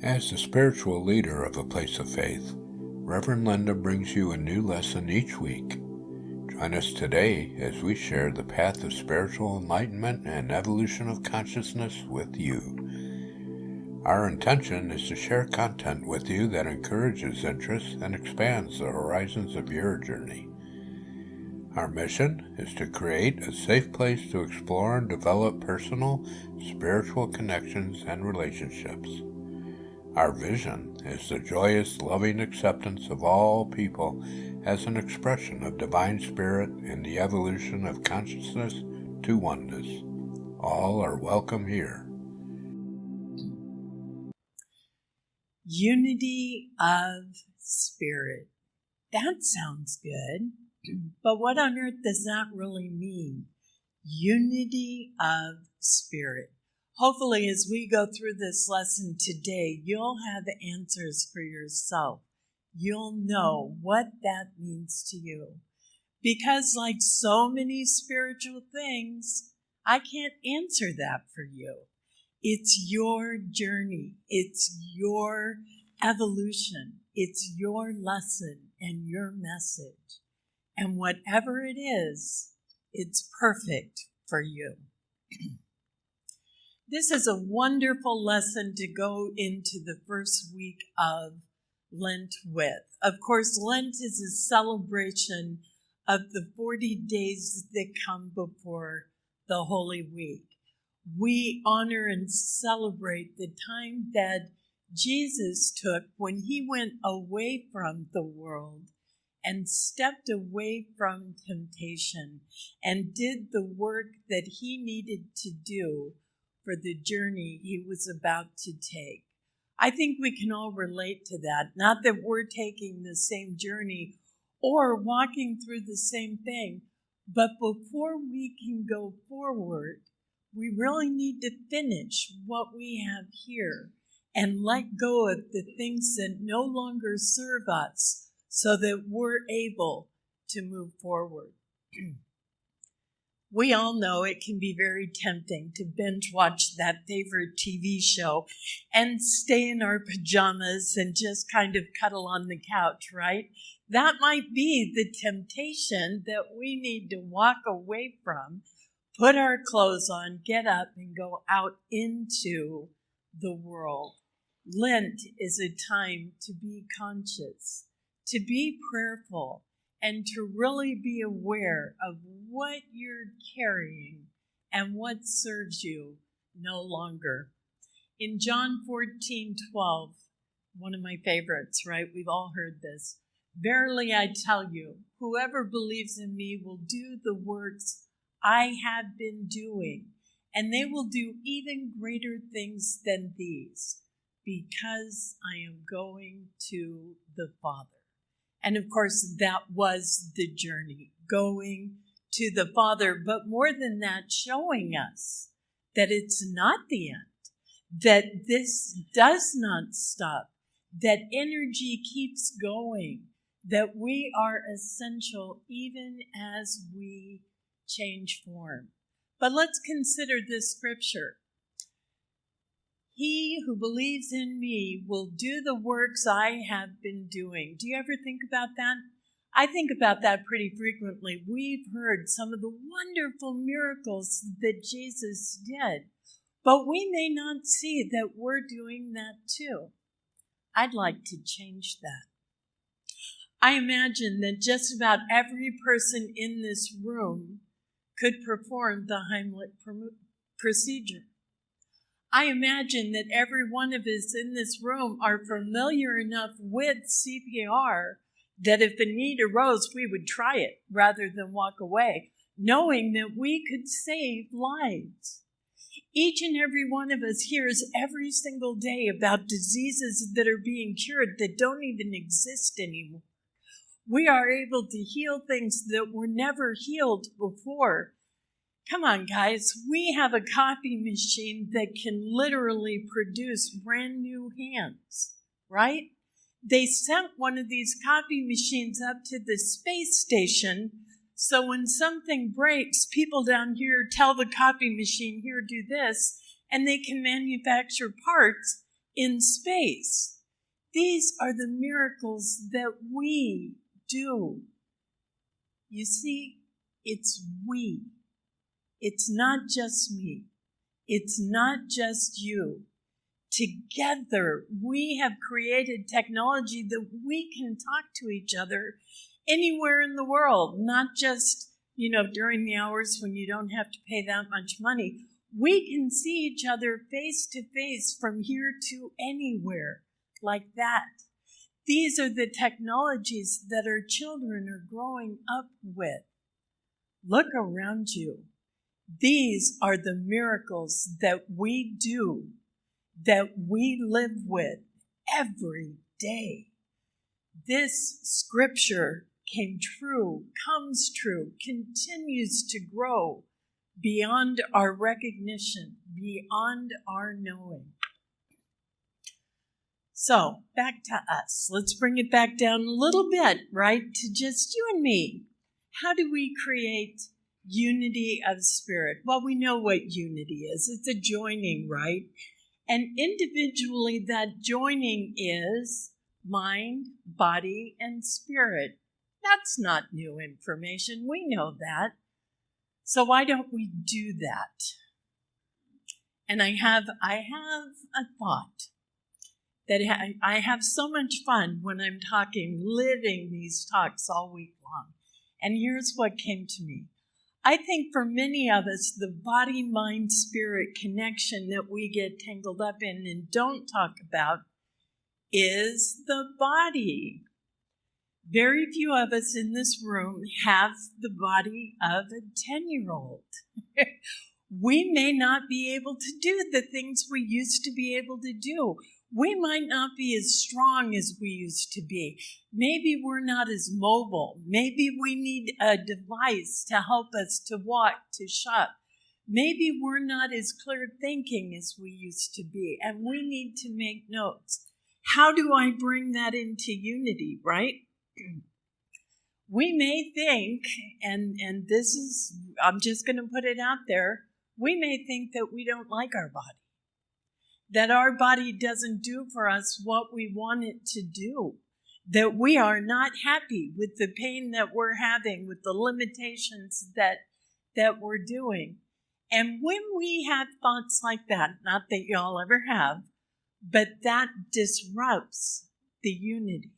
As the spiritual leader of a place of faith, Reverend Linda brings you a new lesson each week. Join us today as we share the path of spiritual enlightenment and evolution of consciousness with you. Our intention is to share content with you that encourages interest and expands the horizons of your journey. Our mission is to create a safe place to explore and develop personal, spiritual connections and relationships. Our vision is the joyous, loving acceptance of all people as an expression of divine spirit in the evolution of consciousness to oneness. All are welcome here. Unity of spirit. That sounds good. But what on earth does that really mean? Unity of spirit. Hopefully, as we go through this lesson today, you'll have answers for yourself. You'll know what that means to you. Because like so many spiritual things, I can't answer that for you. It's your journey. It's your evolution. It's your lesson and your message. And whatever it is, it's perfect for you. This is a wonderful lesson to go into the first week of Lent with. Of course, Lent is a celebration of the 40 days that come before the Holy Week. We honor and celebrate the time that Jesus took when he went away from the world and stepped away from temptation and did the work that he needed to do for the journey he was about to take. I think we can all relate to that. Not that we're taking the same journey or walking through the same thing, but before we can go forward, we really need to finish what we have here and let go of the things that no longer serve us so that we're able to move forward. We all know it can be very tempting to binge watch that favorite TV show and stay in our pajamas and just kind of cuddle on the couch, right? That might be the temptation that we need to walk away from, put our clothes on, get up, and go out into the world. Lent is a time to be conscious, to be prayerful, and to really be aware of what you're carrying and what serves you no longer. In John 14:12, one of my favorites, right? We've all heard this. Verily I tell you, whoever believes in me will do the works I have been doing, and they will do even greater things than these, because I am going to the Father. And of course, that was the journey, going to the Father, but more than that, showing us that it's not the end, that this does not stop, that energy keeps going, that we are essential even as we change form. But let's consider this scripture. He who believes in me will do the works I have been doing. Do you ever think about that? I think about that pretty frequently. We've heard some of the wonderful miracles that Jesus did, but we may not see that we're doing that too. I'd like to change that. I imagine that just about every person in this room could perform the Heimlich procedure. I imagine that every one of us in this room are familiar enough with CPR that if the need arose, we would try it rather than walk away, knowing that we could save lives. Each and every one of us hears every single day about diseases that are being cured that don't even exist anymore. We are able to heal things that were never healed before. Come on, guys. We have a copy machine that can literally produce brand new hands, right? They sent one of these copy machines up to the space station, so when something breaks, people down here tell the copy machine, here, do this, and they can manufacture parts in space. These are the miracles that we do. You see, it's we. It's not just me. It's not just you. Together, we have created technology that we can talk to each other anywhere in the world, not just, during the hours when you don't have to pay that much money. We can see each other face to face from here to anywhere, like that. These are the technologies that our children are growing up with. Look around you. These are the miracles that we do, that we live with every day. This scripture came true, comes true, continues to grow beyond our recognition, beyond our knowing. So, back to us. Let's bring it back down a little bit, right, to just you and me. How do we create unity of spirit? Well, we know what unity is. It's a joining, right? And individually, that joining is mind, body, and spirit. That's not new information. We know that. So why don't we do that? And I have a thought that I have so much fun when I'm talking, living these talks all week long. And here's what came to me. I think for many of us, the body-mind-spirit connection that we get tangled up in and don't talk about is the body. Very few of us in this room have the body of a 10-year-old. We may not be able to do the things we used to be able to do. We might not be as strong as we used to be. Maybe we're not as mobile. Maybe we need a device to help us to walk, to shop. Maybe we're not as clear thinking as we used to be, and we need to make notes. How do I bring that into unity, right? We may think, and this is, I'm just going to put it out there, we may think that we don't like our body, that our body doesn't do for us what we want it to do, that we are not happy with the pain that we're having, with the limitations that we're doing. And when we have thoughts like that, not that y'all ever have, but that disrupts the unity.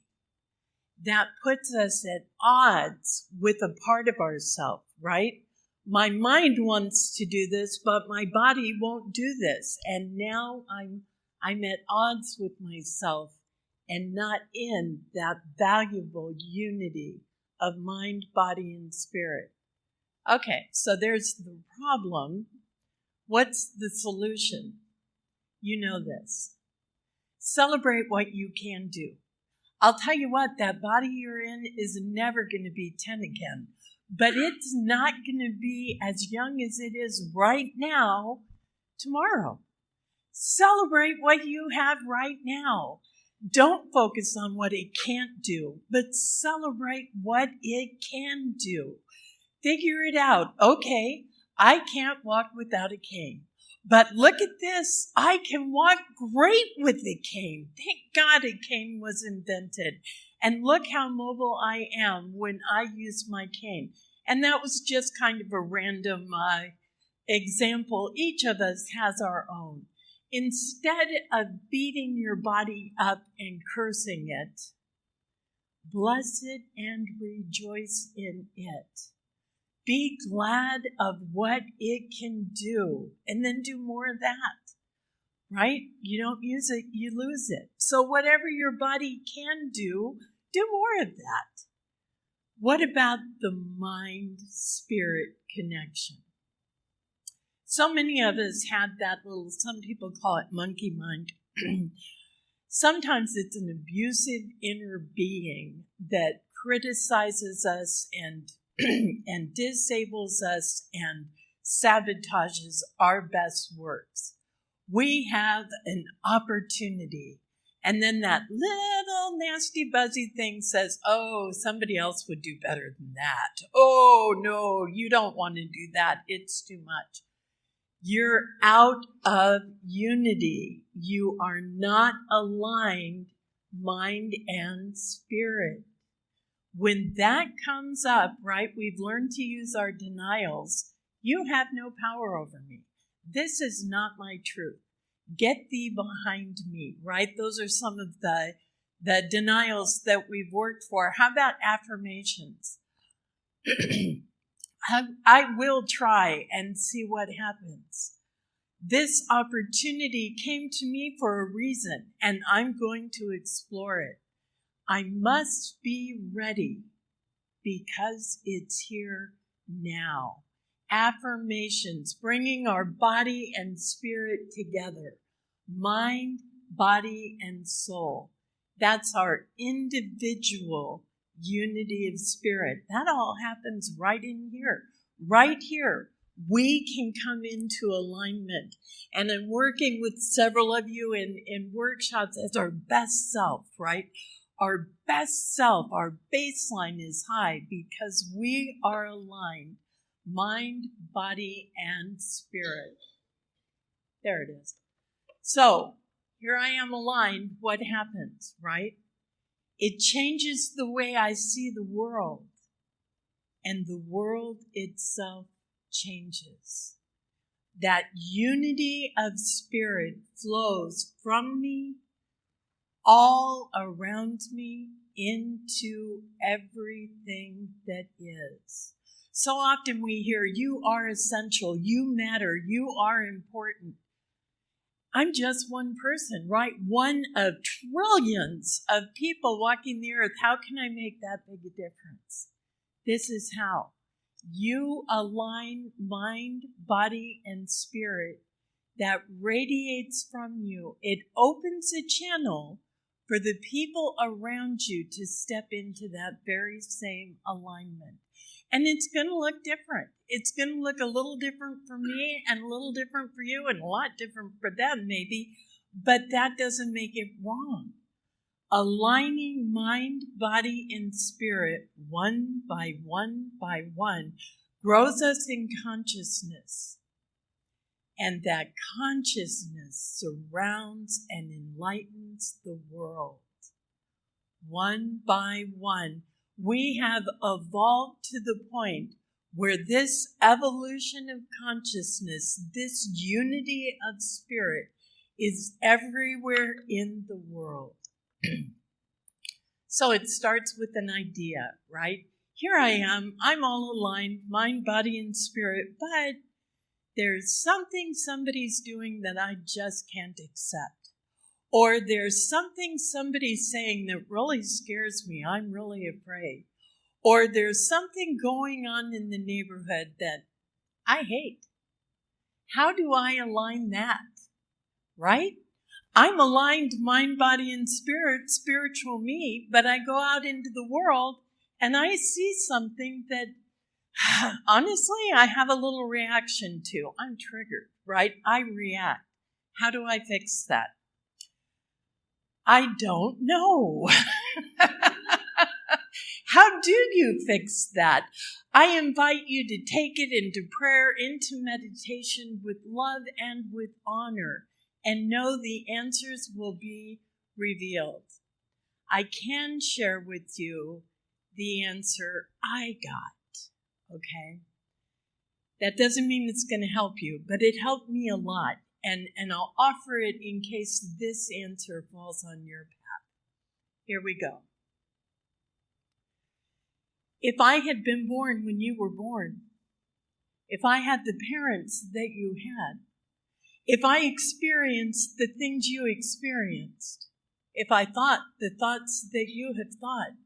That puts us at odds with a part of ourselves, right? My mind wants to do this, but my body won't do this. And now I'm at odds with myself and not in that valuable unity of mind, body, and spirit. Okay, so there's the problem. What's the solution? You know this. Celebrate what you can do. I'll tell you what, that body you're in is never going to be 10 again. But it's not going to be as young as it is right now tomorrow. Celebrate what you have right now. Don't focus on what it can't do, but celebrate what it can do. Figure it out. Okay, I can't walk without a cane. But look at this. I can walk great with a cane. Thank God a cane was invented. And look how mobile I am when I use my cane. And that was just kind of a random example. Each of us has our own. Instead of beating your body up and cursing it, bless it and rejoice in it. Be glad of what it can do, and then do more of that, right? You don't use it, you lose it. So whatever your body can do more of that. What about the mind-spirit connection? So many of us had that little, some people call it monkey mind. Sometimes it's an abusive inner being that criticizes us and disables us and sabotages our best works. We have an opportunity. And then that little nasty buzzy thing says, oh, somebody else would do better than that. Oh, no, you don't want to do that. It's too much. You're out of unity. You are not aligned, mind and spirit. When that comes up, right, we've learned to use our denials. You have no power over me. This is not my truth. Get thee behind me, right? Those are some of the denials that we've worked for. How about affirmations? I will try and see what happens. This opportunity came to me for a reason, and I'm going to explore it. I must be ready because it's here now. Affirmations, bringing our body and spirit together. Mind, body, and soul. That's our individual unity of spirit. That all happens right in here. Right here. We can come into alignment. And I'm working with several of you in workshops as our best self, right? Our best self, our baseline is high because we are aligned. Mind, body, and spirit. There it is. So, here I am aligned. What happens, right? It changes the way I see the world. And the world itself changes. That unity of spirit flows from me, all around me, into everything that is. So often we hear, you are essential, you matter, you are important. I'm just one person, right? One of trillions of people walking the earth. How can I make that big a difference? This is how. You align mind, body, and spirit that radiates from you. It opens a channel for the people around you to step into that very same alignment. And it's going to look different. It's going to look a little different for me and a little different for you and a lot different for them maybe, but that doesn't make it wrong. Aligning mind, body, and spirit one by one grows us in consciousness. And that consciousness surrounds and enlightens the world. One by one, we have evolved to the point where this evolution of consciousness, this unity of spirit, is everywhere in the world. So it starts with an idea, right? Here I am, I'm all aligned, mind, body, and spirit, but there's something somebody's doing that I just can't accept. Or there's something somebody's saying that really scares me. I'm really afraid. Or there's something going on in the neighborhood that I hate. How do I align that? Right? I'm aligned mind, body, and spirit, spiritual me, but I go out into the world and I see something that honestly I have a little reaction to. I'm triggered, right? I react. How do I fix that? I don't know. How do you fix that? I invite you to take it into prayer, into meditation with love and with honor, and know the answers will be revealed. I can share with you the answer I got, okay? That doesn't mean it's going to help you, but it helped me a lot. And I'll offer it in case this answer falls on your path. Here we go. If I had been born when you were born, if I had the parents that you had, if I experienced the things you experienced, if I thought the thoughts that you have thought,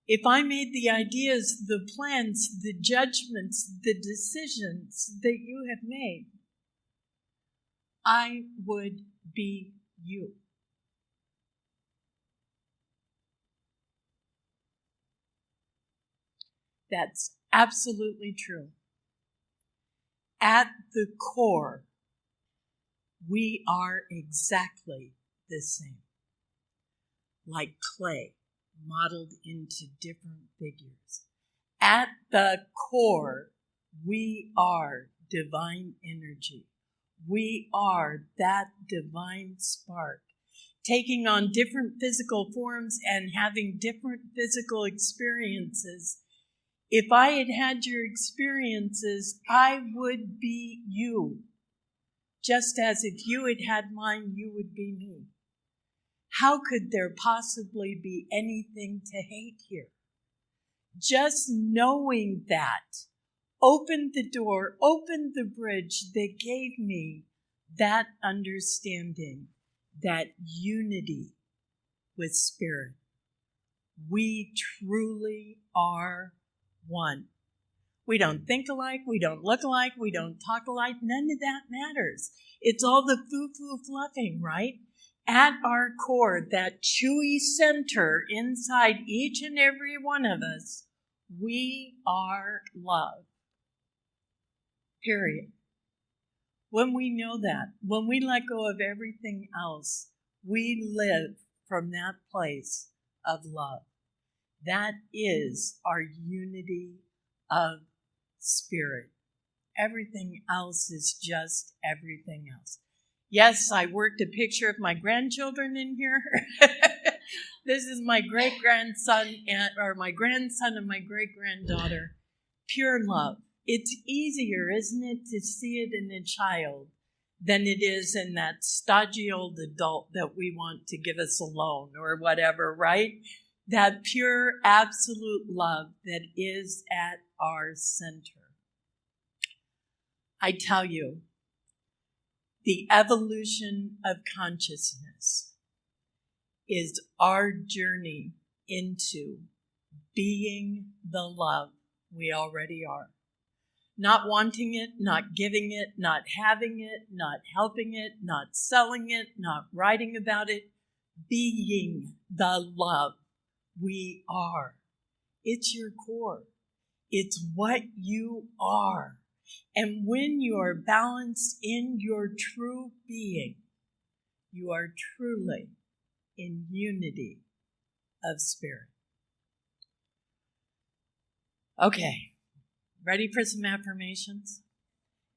if I made the ideas, the plans, the judgments, the decisions that you have made, I would be you. That's absolutely true. At the core, we are exactly the same. Like clay modeled into different figures. At the core, we are divine energy. We are that divine spark, taking on different physical forms and having different physical experiences. If I had had your experiences, I would be you. Just as if you had had mine, you would be me. How could there possibly be anything to hate here? Just knowing that opened the door, opened the bridge that gave me that understanding, that unity with Spirit. We truly are one. We don't think alike, we don't look alike, we don't talk alike, none of that matters. It's all the foo-foo fluffing, right? At our core, that chewy center inside each and every one of us, we are love. Period. When we know that, when we let go of everything else, we live from that place of love. That is our unity of spirit. Everything else is just everything else. Yes, I worked a picture of my grandchildren in here. This is my great-grandson, or my grandson and my great-granddaughter. Pure love. It's easier, isn't it, to see it in a child than it is in that stodgy old adult that we want to give us a loan or whatever, right? That pure, absolute love that is at our center. I tell you, the evolution of consciousness is our journey into being the love we already are. Not wanting it, not giving it, not having it, not helping it, not selling it, not writing about it. Being the love we are. It's your core. It's what you are. And when you are balanced in your true being, you are truly in unity of spirit. Okay, ready for some affirmations?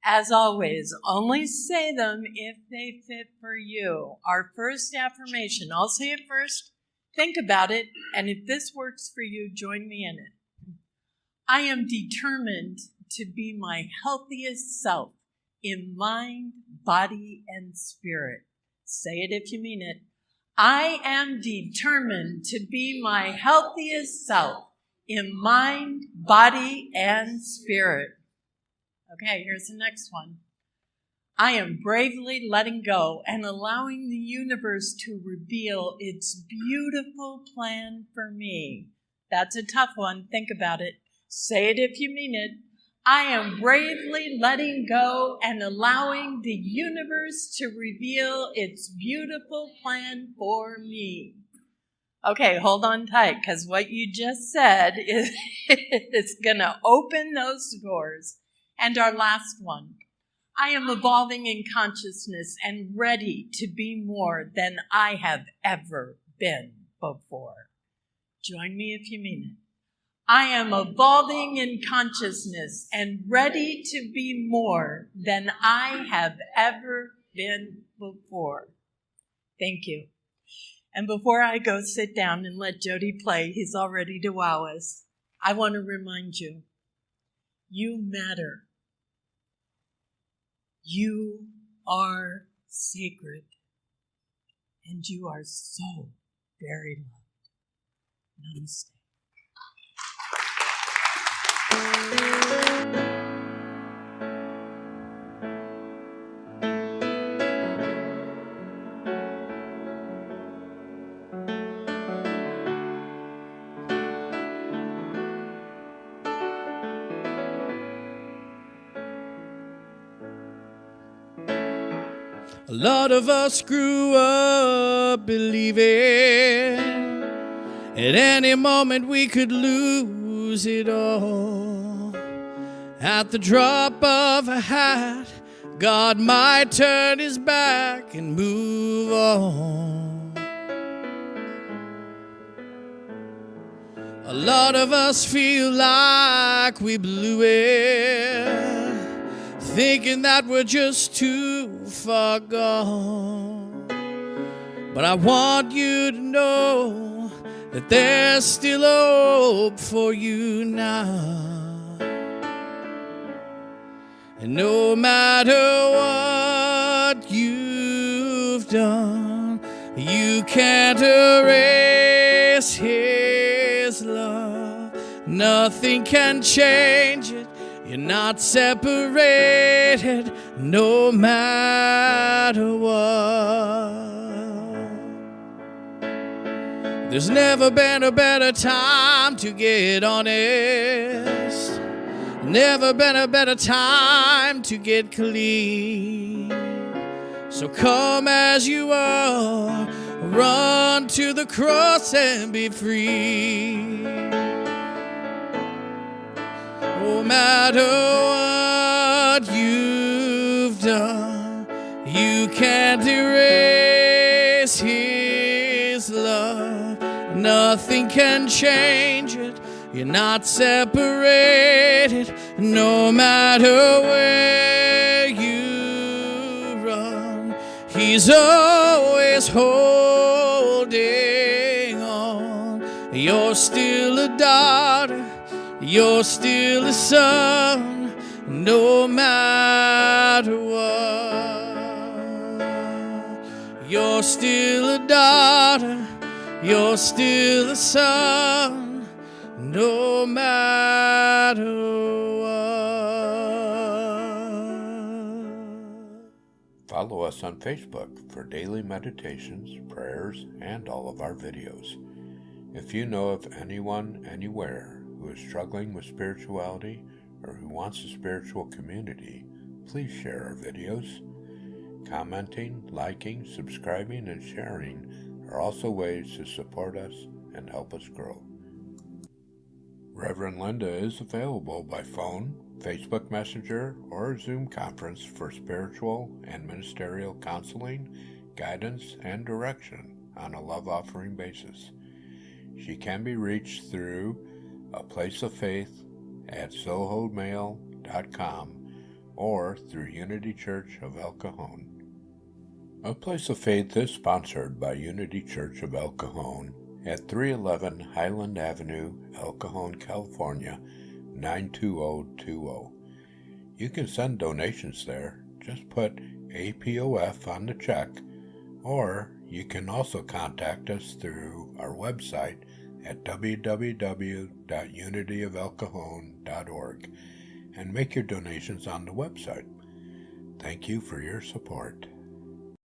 As always, only say them if they fit for you. Our first affirmation, I'll say it first, think about it, and if this works for you, join me in it. I am determined to be my healthiest self in mind, body, and spirit. Say it if you mean it. I am determined to be my healthiest self in mind, body, and spirit. Okay, here's the next one. I am bravely letting go and allowing the universe to reveal its beautiful plan for me. That's a tough one. Think about it. Say it if you mean it. I am bravely letting go and allowing the universe to reveal its beautiful plan for me. Okay, hold on tight, because what you just said is going to open those doors. And our last one. I am evolving in consciousness and ready to be more than I have ever been before. Join me if you mean it. I am evolving in consciousness and ready to be more than I have ever been before. Thank you. And before I go sit down and let Jody play, he's all ready to wow us, I want to remind you, you matter. You are sacred, and you are so very loved. Namaste. A lot of us grew up believing at any moment we could lose it all. At the drop of a hat, God might turn his back and move on. A lot of us feel like we blew it, thinking that we're just too far gone. But I want you to know that there's still hope for you now. And no matter what you've done, you can't erase His love. Nothing can change it. You're not separated, no matter what. There's never been a better time to get honest. Never been a better time to get clean. So come as you are, run to the cross and be free. No matter what you've done, you can't erase His love. Nothing can change it. You're not separated, no matter where you run. He's always holding on. You're still a daughter, you're still a son, no matter what. You're still a daughter, you're still a son, no matter what. Follow us on Facebook for daily meditations, prayers, and all of our videos. If you know of anyone anywhere who is struggling with spirituality or who wants a spiritual community, please share our videos. Commenting, liking, subscribing, and sharing are also ways to support us and help us grow. Reverend Linda is available by phone, Facebook Messenger, or Zoom conference for spiritual and ministerial counseling, guidance, and direction on a love offering basis. She can be reached through A Place of Faith at sohomail.com or through Unity Church of El Cajon. A Place of Faith is sponsored by Unity Church of El Cajon at 311 Highland Avenue, El Cajon, California, 92020. You can send donations there. Just put APOF on the check, or you can also contact us through our website at www.unityofelcajon.org and make your donations on the website. Thank you for your support.